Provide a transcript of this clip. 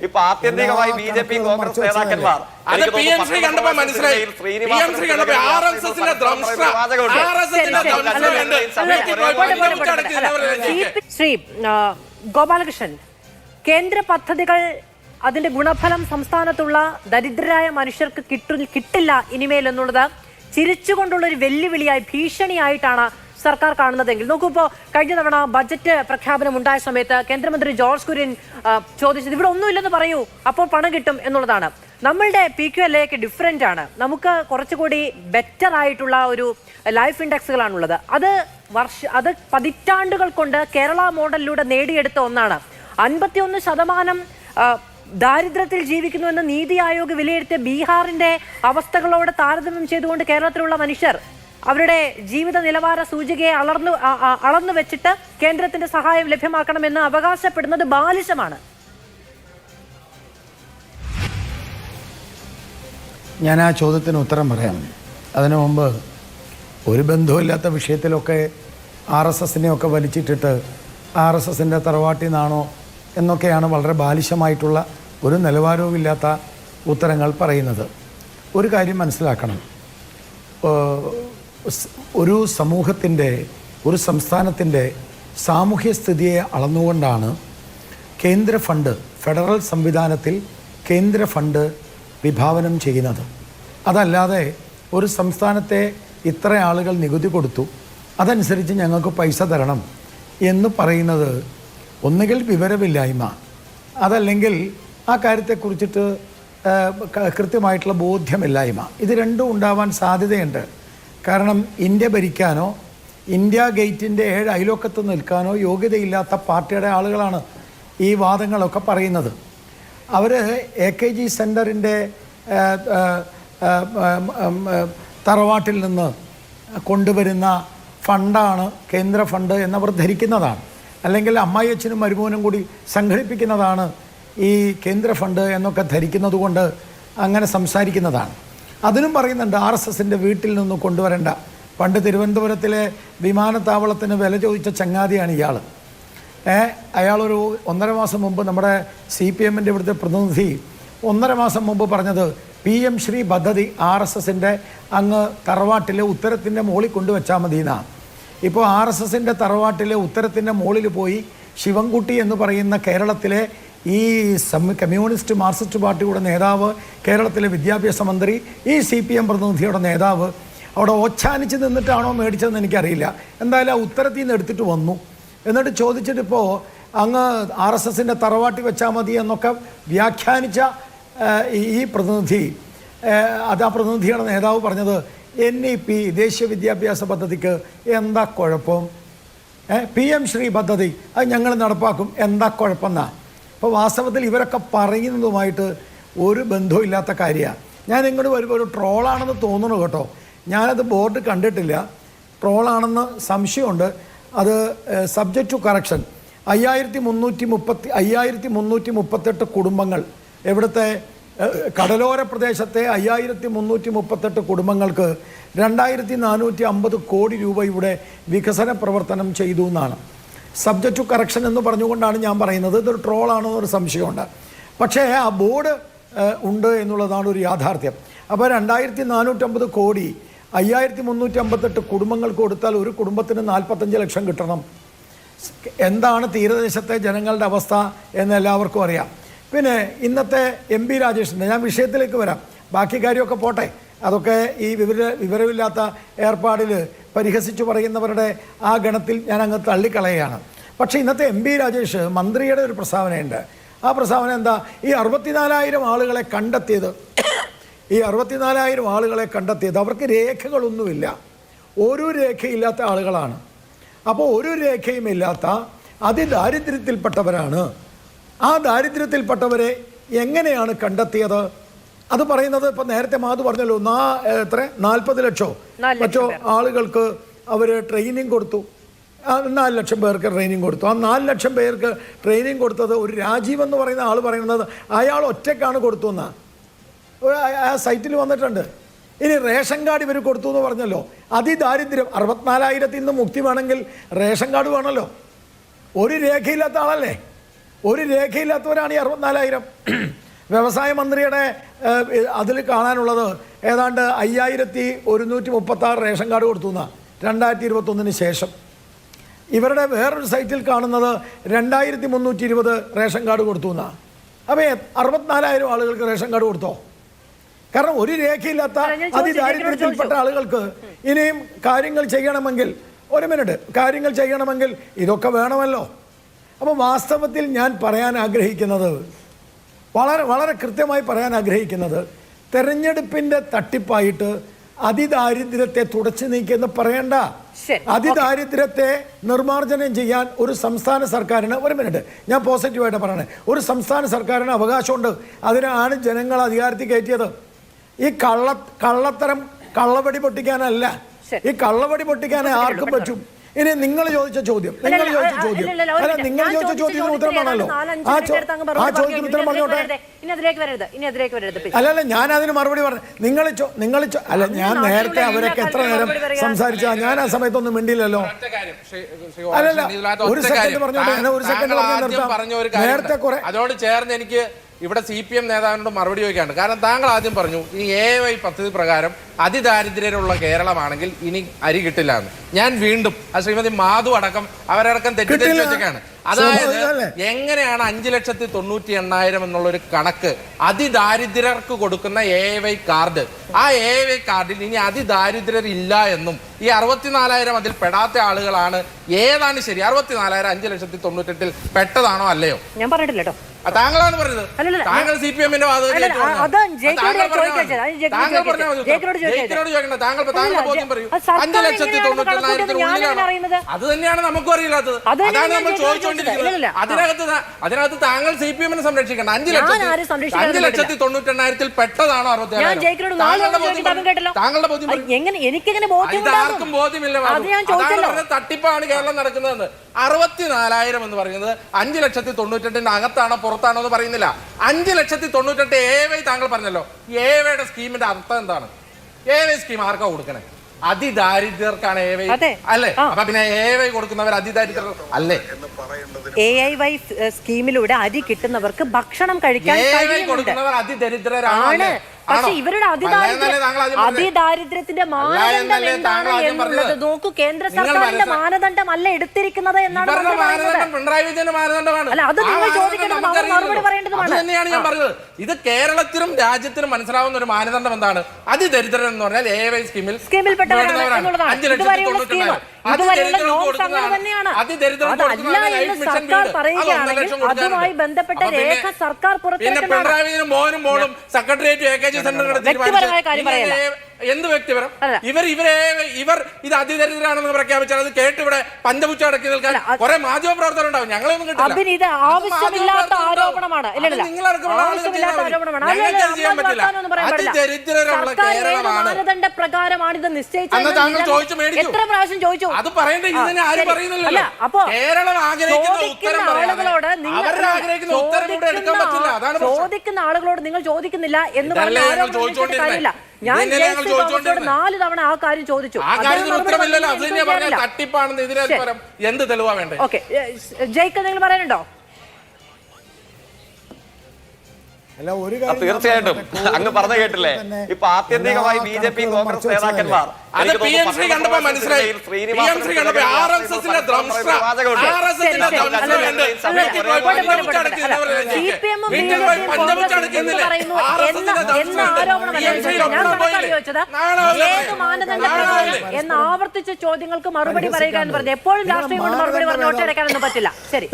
ഇപ്പൊ ആത്യന്തികമായി ബി.ജെ.പി. കോൺഗ്രസ് നേതാക്കന്മാർ ശ്രീ ഗോപാലകൃഷ്ണൻ, കേന്ദ്ര പദ്ധതികൾ അതിന്റെ ഗുണഫലം സംസ്ഥാനത്തുള്ള ദരിദ്രരായ മനുഷ്യർക്ക് കിട്ടില്ല ഇനിമേൽ എന്നുള്ളത് ചിരിച്ചുകൊണ്ടുള്ള ഒരു വെല്ലുവിളിയായി, ഭീഷണിയായിട്ടാണ് സർക്കാർ കാണുന്നതെങ്കിൽ നോക്കൂ, ഇപ്പോൾ കഴിഞ്ഞ തവണ ബജറ്റ് പ്രഖ്യാപനം ഉണ്ടായ സമയത്ത് കേന്ദ്രമന്ത്രി ജോർജ് കുര്യൻ ചോദിച്ചത് ഇവിടെ ഒന്നുമില്ലെന്ന് പറയൂ, അപ്പോൾ പണം കിട്ടും എന്നുള്ളതാണ്. നമ്മളുടെ PQLA ഒക്കെ ഡിഫറെൻ്റ് ആണ്. നമുക്ക് കുറച്ചുകൂടി ബെറ്റർ ആയിട്ടുള്ള ഒരു ലൈഫ് ഇൻഡെക്സുകളാണുള്ളത്. അത് പതിറ്റാണ്ടുകൾ കൊണ്ട് കേരള മോഡലിലൂടെ നേടിയെടുത്ത ഒന്നാണ്. 51% ദാരിദ്ര്യത്തിൽ ജീവിക്കുന്നുവെന്ന് നീതി ആയോഗ് വിലയിരുത്തിയ ബീഹാറിന്റെ അവസ്ഥകളോട് താരതമ്യം ചെയ്തുകൊണ്ട് കേരളത്തിലുള്ള മനുഷ്യർ അവരുടെ ജീവിത നിലവാര സൂചികയെ അളന്നു വെച്ചിട്ട് കേന്ദ്രത്തിന്റെ സഹായം ലഭ്യമാക്കണമെന്ന് അവകാശപ്പെടുന്നത് ബാലിശമാണ്. ഞാൻ ആ ചോദ്യത്തിന് ഉത്തരം പറയാം. അതിനു മുമ്പ് ഒരു ബന്ധവുമില്ലാത്ത വിഷയത്തിലൊക്കെ RSSനെയൊക്കെ വലിച്ചിട്ടിട്ട് RSSൻ്റെ തറവാട്ടിൽ നിന്നാണോ എന്നൊക്കെയാണ് വളരെ ബാലിശമായിട്ടുള്ള ഒരു നിലവാരവുമില്ലാത്ത ഉത്തരങ്ങൾ പറയുന്നത്. ഒരു കാര്യം മനസ്സിലാക്കണം, ഒരു സമൂഹത്തിൻ്റെ, ഒരു സംസ്ഥാനത്തിൻ്റെ സാമൂഹ്യ സ്ഥിതിയെ അളന്നുകൊണ്ടാണ് കേന്ദ്ര ഫണ്ട്, ഫെഡറൽ സംവിധാനത്തിൽ കേന്ദ്ര ഫണ്ട് വിഭാവനം ചെയ്യുന്നത്. അതല്ലാതെ ഒരു സംസ്ഥാനത്തെ ഇത്ര ആളുകൾ നികുതി കൊടുത്തു, അതനുസരിച്ച് ഞങ്ങൾക്ക് പൈസ തരണം എന്ന് പറയുന്നത് ഒന്നുകിൽ വിവരമില്ലായ്മ, അതല്ലെങ്കിൽ ആ കാര്യത്തെക്കുറിച്ചിട്ട് കൃത്യമായിട്ടുള്ള ബോധ്യമില്ലായ്മ. ഇത് രണ്ടും ഉണ്ടാവാൻ സാധ്യതയുണ്ട്. കാരണം ഇന്ത്യ ഭരിക്കാനോ ഇന്ത്യ ഗേറ്റിൻ്റെ 7 അയലോക്കത്ത് നിൽക്കാനോ യോഗ്യതയില്ലാത്ത പാർട്ടിയുടെ ആളുകളാണ് ഈ വാദങ്ങളൊക്കെ പറയുന്നത്. അവർ AKG സെൻറ്ററിൻ്റെ തറവാട്ടിൽ നിന്ന് കൊണ്ടുവരുന്ന ഫണ്ടാണ് കേന്ദ്ര ഫണ്ട് എന്നവർ ധരിക്കുന്നതാണ്. അല്ലെങ്കിൽ അമ്മായി അച്ഛനും മരുമോനും കൂടി സംഘടിപ്പിക്കുന്നതാണ് ഈ കേന്ദ്ര ഫണ്ട് എന്നൊക്കെ ധരിക്കുന്നത് കൊണ്ട് അങ്ങനെ സംസാരിക്കുന്നതാണ്. അതിനും പറയുന്നുണ്ട് RSSൻ്റെ വീട്ടിൽ നിന്ന് കൊണ്ടുവരേണ്ട. പണ്ട് തിരുവനന്തപുരത്തിലെ വിമാനത്താവളത്തിന് വില ചോദിച്ച ചങ്ങാതിയാണ് ഇയാൾ. അയാളൊരു 1.5 മാസം മുമ്പ് നമ്മുടെ CPMൻ്റെ ഇവിടുത്തെ പ്രതിനിധി 1.5 മാസം മുമ്പ് പറഞ്ഞത് PM ശ്രീ പദ്ധതി RSSൻ്റെ അങ്ങ് തറവാട്ടിലെ ഉത്തരത്തിൻ്റെ മുകളിൽ കൊണ്ടുവച്ചാൽ മതി എന്നാണ്. ഇപ്പോൾ RSSൻ്റെ തറവാട്ടിലെ ഉത്തരത്തിൻ്റെ മുകളിൽ പോയി ശിവൻകുട്ടി എന്ന് പറയുന്ന കേരളത്തിലെ ഈ കമ്മ്യൂണിസ്റ്റ് മാർക്സിസ്റ്റ് പാർട്ടിയുടെ നേതാവ്, കേരളത്തിലെ വിദ്യാഭ്യാസ മന്ത്രി, ഈ CPM പ്രതിനിധിയുടെ നേതാവ് അവിടെ ഓച്ഛാനിച്ച് നിന്നിട്ടാണോ മേടിച്ചതെന്ന് എനിക്കറിയില്ല. എന്തായാലും ആ ഉത്തരത്തിൽ നിന്ന് എടുത്തിട്ട് വന്നു. എന്നിട്ട് ചോദിച്ചിട്ടിപ്പോൾ അങ്ങ് RSSൻ്റെ തറവാട്ടി വെച്ചാൽ മതി എന്നൊക്കെ വ്യാഖ്യാനിച്ച ഈ പ്രതിനിധി, അത് ആ പ്രതിനിധിയുടെ നേതാവ് പറഞ്ഞത് NEP ദേശീയ വിദ്യാഭ്യാസ പദ്ധതിക്ക് എന്താ കുഴപ്പം, PM ശ്രീ പദ്ധതി അത് ഞങ്ങൾ നടപ്പാക്കും, എന്താ കുഴപ്പമെന്നാണ്. അപ്പോൾ വാസ്തവത്തിൽ ഇവരൊക്കെ പറയുന്നതുമായിട്ട് ഒരു ബന്ധവും ഇല്ലാത്ത കാര്യമാണ്. ഞാൻ ഇങ്ങോട്ട് വരുമ്പോൾ ഒരു ട്രോളാണെന്ന് തോന്നുന്നു കേട്ടോ. ഞാനത് ബോർഡ് കണ്ടിട്ടില്ല. ട്രോളാണെന്ന് സംശയമുണ്ട്. അത് സബ്ജക്റ്റ് ടു കറക്ഷൻ. 5338 കുടുംബങ്ങൾ, ഇവിടുത്തെ കടലോര പ്രദേശത്തെ 5338 കുടുംബങ്ങൾക്ക് 2450 കോടി രൂപയുടെ വികസന പ്രവർത്തനം ചെയ്തു എന്നാണ്. സബ്ജക്റ്റ് ടു കറക്ഷൻ എന്ന് പറഞ്ഞുകൊണ്ടാണ് ഞാൻ പറയുന്നത്. ഇതൊരു ട്രോളാണോ എന്നൊരു സംശയമുണ്ട്. പക്ഷേ ആ ബോർഡ് ഉണ്ട് എന്നുള്ളതാണ് ഒരു യാഥാർത്ഥ്യം. അപ്പോൾ 2450 കോടി 5358 കുടുംബങ്ങൾക്ക് കൊടുത്താൽ ഒരു കുടുംബത്തിന് 45 ലക്ഷം കിട്ടണം. എന്താണ് തീരദേശത്തെ ജനങ്ങളുടെ അവസ്ഥ എന്ന് എല്ലാവർക്കും അറിയാം. പിന്നെ ഇന്നത്തെ MP രാജേഷിൻ്റെ, ഞാൻ വിഷയത്തിലേക്ക് വരാം, ബാക്കി കാര്യമൊക്കെ പോട്ടെ, അതൊക്കെ ഈ വിവരമില്ലാത്ത ഏർപ്പാടിൽ പരിഹസിച്ചു പറയുന്നവരുടെ ആ ഗണത്തിൽ ഞാൻ അങ്ങ് തള്ളിക്കളയുകയാണ്. പക്ഷേ ഇന്നത്തെ MP രാജേഷ് മന്ത്രിയുടെ ഒരു പ്രസ്താവനയുണ്ട്. ആ പ്രസ്താവന എന്താ? ഈ 64,000 ആളുകളെ കണ്ടെത്തിയത്, ഈ 64,000 ആളുകളെ കണ്ടെത്തിയത് അവർക്ക് രേഖകളൊന്നുമില്ല, ഒരു രേഖയില്ലാത്ത ആളുകളാണ്. അപ്പോൾ ഒരു രേഖയും ഇല്ലാത്ത അതിദാരിദ്ര്യത്തിൽപ്പെട്ടവരാണ്. ആ ദാരിദ്ര്യത്തിൽപ്പെട്ടവരെ എങ്ങനെയാണ് കണ്ടെത്തിയത്? അത് പറയുന്നത് ഇപ്പം നേരത്തെ മാധു പറഞ്ഞല്ലോ, 40 ലക്ഷമോ മറ്റോ ആളുകൾക്ക് അവർ ട്രെയിനിങ് കൊടുത്തു. 4 ലക്ഷം പേർക്ക് ട്രെയിനിങ് കൊടുത്തു. ആ 4 ലക്ഷം പേർക്ക് ട്രെയിനിങ് കൊടുത്തത് ഒരു രാജീവ് എന്ന് പറയുന്ന ആൾ പറയുന്നത് അയാൾ ഒറ്റയ്ക്കാണ് കൊടുത്തു എന്നാണ് ആ സൈറ്റിൽ വന്നിട്ടുണ്ട്. ഇനി റേഷൻ കാർഡ് ഇവർ കൊടുത്തു എന്ന് പറഞ്ഞല്ലോ. അതിദാരിദ്ര്യം 64,000 നിന്ന് മുക്തി വേണമെങ്കിൽ റേഷൻ കാർഡ് വേണമല്ലോ. ഒരു രേഖയില്ലാത്ത ആളല്ലേ. ഒരു രേഖയില്ലാത്തവരാണ് ഈ 64,000. വ്യവസായ മന്ത്രിയുടെ അതിൽ കാണാനുള്ളത് ഏതാണ്ട് 5136 റേഷൻ കാർഡ് കൊടുത്തു എന്നാണ് 2021 ശേഷം. ഇവരുടെ വേറൊരു സൈറ്റിൽ കാണുന്നത് 2320 റേഷൻ കാർഡ് കൊടുത്തു എന്നാണ്. അപ്പോൾ 64,000 ആളുകൾക്ക് റേഷൻ കാർഡ് കൊടുത്തോ? കാരണം ഒരു രേഖയില്ലാത്ത അതിദാരിദ്ര്യത്തിൽപ്പെട്ട ആളുകൾക്ക് ഇനിയും കാര്യങ്ങൾ ചെയ്യണമെങ്കിൽ, ഒരു മിനിറ്റ്, കാര്യങ്ങൾ ചെയ്യണമെങ്കിൽ ഇതൊക്കെ വേണമല്ലോ. അപ്പോൾ വാസ്തവത്തിൽ ഞാൻ പറയാൻ ആഗ്രഹിക്കുന്നത്, വളരെ വളരെ കൃത്യമായി പറയാൻ ആഗ്രഹിക്കുന്നത്, തെരഞ്ഞെടുപ്പിൻ്റെ തട്ടിപ്പായിട്ട് അതിദാരിദ്ര്യത്തെ തുടച്ചു നീക്കിയെന്ന് പറയണ്ട. അതിദാരിദ്ര്യത്തെ നിർമ്മാർജ്ജനം ചെയ്യാൻ ഒരു സംസ്ഥാന സർക്കാരിന്, ഒരു മിനിറ്റ്, ഞാൻ പോസിറ്റീവായിട്ട് പറയണേ, ഒരു സംസ്ഥാന സർക്കാരിന് അവകാശമുണ്ട്. അതിനാണ് ജനങ്ങൾ അധികാരത്തിൽ കയറ്റിയത്. ഈ കള്ളത്തരം കള്ളവടി പൊട്ടിക്കാനല്ല. ഈ കള്ളവടി പൊട്ടിക്കാൻ ആർക്കും പറ്റും. ഇനി നിങ്ങൾ ചോദിച്ച ചോദ്യം ഉത്തരമാണല്ലോ. ആ ചോദ്യത്തിന് ഉത്തരം പറഞ്ഞോട്ടെ. അല്ലല്ല, ഞാൻ അതിന് മറുപടി പറഞ്ഞു. നിങ്ങൾ അല്ല, ഞാൻ നേരത്തെ അവരൊക്കെ എത്ര നേരം സംസാരിച്ചാ, ഞാൻ ആ സമയത്തൊന്നും മിണ്ടിയില്ലല്ലോ. അല്ലല്ല, ഒരു സെക്കൻഡ് പറഞ്ഞോട്ടെ, ഒരു സെക്കൻഡ് പറഞ്ഞു. നേരത്തെ കുറെ അതോട് ചേർന്ന് എനിക്ക് ഇവിടെ CPM നേതാവിനോട് മറുപടി ചോദിക്കാണ്ട്. കാരണം താങ്കൾ ആദ്യം പറഞ്ഞു ഈ AY പദ്ധതി പ്രകാരം അതിദാരിദ്ര്യരുള്ള കേരളമാണെങ്കിൽ ഇനി അരി കിട്ടില്ല എന്ന്. ഞാൻ വീണ്ടും ശ്രീമതി മാധു അടക്കം അവരടക്കം തെറ്റിദ്ധരിച്ചു വെച്ചേക്കാണ്. അതായത് എങ്ങനെയാണ് 5,98,800 എന്നുള്ളൊരു കണക്ക് അതിദാരിദ്ര്യർക്ക് കൊടുക്കുന്ന AY കാർഡ്, ആ AY കാർഡിൽ ഇനി അതിദാരിദ്ര്യർ ഇല്ല എന്നും ഈ 64,000 അതിൽ പെടാത്ത ആളുകളാണ്, ഏതാണ് ശരി? 64,000 5,98,000 പെട്ടതാണോ അല്ലയോ? ഞാൻ പറഞ്ഞിട്ടില്ല കേട്ടോ. താങ്കളാണ് പറഞ്ഞത്. താങ്കൾ CPM-ന്റെ അത് തന്നെയാണ് നമുക്കും അറിയില്ലാത്തത്. അതാണ് നമ്മൾ ചോദിച്ചുകൊണ്ടിരിക്കുന്നത്. അതിനകത്ത് താങ്കൾ CPM-നെ സംരക്ഷിക്കണം. 5,98,000 പെട്ടതാണോ 66,000? താങ്കളുടെ ബോധ്യം ഇതാർക്കും ബോധ്യമില്ല. തട്ടിപ്പാണ് കേരളം നടക്കുന്നതെന്ന്. 64,000 എന്ന് പറയുന്നത് 5,98,000 അകത്താണോ പുറത്താണോ എന്ന് പറയുന്നില്ല. 5,98,000 AY താങ്കൾ പറഞ്ഞല്ലോ. AYയുടെ സ്കീമിന്റെ അർത്ഥം എന്താണ്? AY സ്കീം ആർക്കാ കൊടുക്കണേ? അതിദാരിദ്ര്യർക്കാണ് AY അല്ലേ? അപ്പൊ പിന്നെ AY കൊടുക്കുന്നവർ അതിദാരിദ്ര്യർ അല്ലേ? AY സ്കീമിലൂടെ അരി കിട്ടുന്നവർക്ക് ഭക്ഷണം കഴിക്കാൻ കൊടുക്കുന്നവർ അതിദരിദ്രരാണ്. പക്ഷെ ഇവരുടെ അതിദാരിദ്ര്യത്തിന്റെ മാനദണ്ഡം എന്താണ് എന്നുള്ളത് നോക്കൂ. കേന്ദ്ര സർക്കാരിന്റെ മാനദണ്ഡമല്ല എടുത്തിരിക്കുന്നത് എന്നാണ് പിണറായി വിജയന്റെ മാനദണ്ഡമാണ്. അല്ല, അത് നിങ്ങൾ ചോദിക്കേണ്ടത് മറുപടി പറയേണ്ടതുമാണ്. തന്നെയാണ് ഞാൻ പറഞ്ഞത്. ഇത് കേരളത്തിനും രാജ്യത്തിനും മനസ്സിലാവുന്ന ഒരു മാനദണ്ഡം എന്താണ്? അതിദരിദ്രൻ എന്ന് പറഞ്ഞാൽ AY സ്കീമിൽപ്പെട്ടവരാണ് എന്നുള്ളതാണ്. ഇതുവരെയുള്ള സ്കീം, ഇതുവരെയുള്ള നോംസ് അങ്ങനെ തന്നെയാണ്. അതല്ല എന്ന് സർക്കാർ പറയുകയാണെങ്കിൽ അതുമായി ബന്ധപ്പെട്ട രേഖ സർക്കാർ പുറത്തിറക്കുന്നതാണ്. പിണറായി വിജയനും മോനും മോളും സെക്രട്ടേറിയറ്റ് വ്യക്തിപരമായ കാര്യം പറയല്ല. എന്ത് വ്യക്തിപരം? ഇവർ ഇത് അതിദരിദ്രരാണെന്ന് പ്രഖ്യാപിച്ചാൽ അത് കേട്ട് ഇവിടെ പഞ്ചപുച്ച അടക്കി നിൽക്കാൻ കുറെ മാധ്യമ പ്രവർത്തകർ ഉണ്ടാവും. ഞങ്ങളൊന്നും കിട്ടില്ല. ഇത് ആവശ്യമില്ലാത്ത ആരോപണമാണ്. മാനദണ്ഡ പ്രകാരമാണ് ഇത് നിശ്ചയിച്ചത്. എത്ര പ്രാവശ്യം ചോദിച്ചു? അത് പറയേണ്ട ഇത് തന്നെ ആരും പറയുന്നില്ലല്ലോ. അപ്പൊ കേരളം ആഗ്രഹിക്കുന്ന ഉത്തരം ആളുകളോട് ചോദിക്കുന്ന ആളുകളോട് നിങ്ങൾ ചോദിക്കുന്നില്ല എന്ന് പറഞ്ഞ കാര്യമില്ല. ഞാൻ 4 തവണ ആ കാര്യം ചോദിച്ചു. തട്ടിപ്പാണെന്ന് ഇതിനെ എന്ത് തെളിവാ വേണ്ടേ? ഓക്കെ, ജയ്ക്ക് നിങ്ങൾ പറയാനുണ്ടോ? തീർച്ചയായിട്ടും അങ്ങ് പറഞ്ഞു കേട്ടില്ലേ? ഇപ്പൊ ആത്യന്തികമായി BJP കോൺഗ്രസ് നേതാക്കന്മാർ എന്ന് ആവർത്തിച്ച ചോദ്യങ്ങൾക്ക് മറുപടി പറയുക എന്ന് പറഞ്ഞു. എപ്പോഴും രാഷ്ട്രീയം കൊണ്ട് മറുപടി പറഞ്ഞ് ഒറ്റയടക്കാനൊന്നും പറ്റില്ല. ശരി.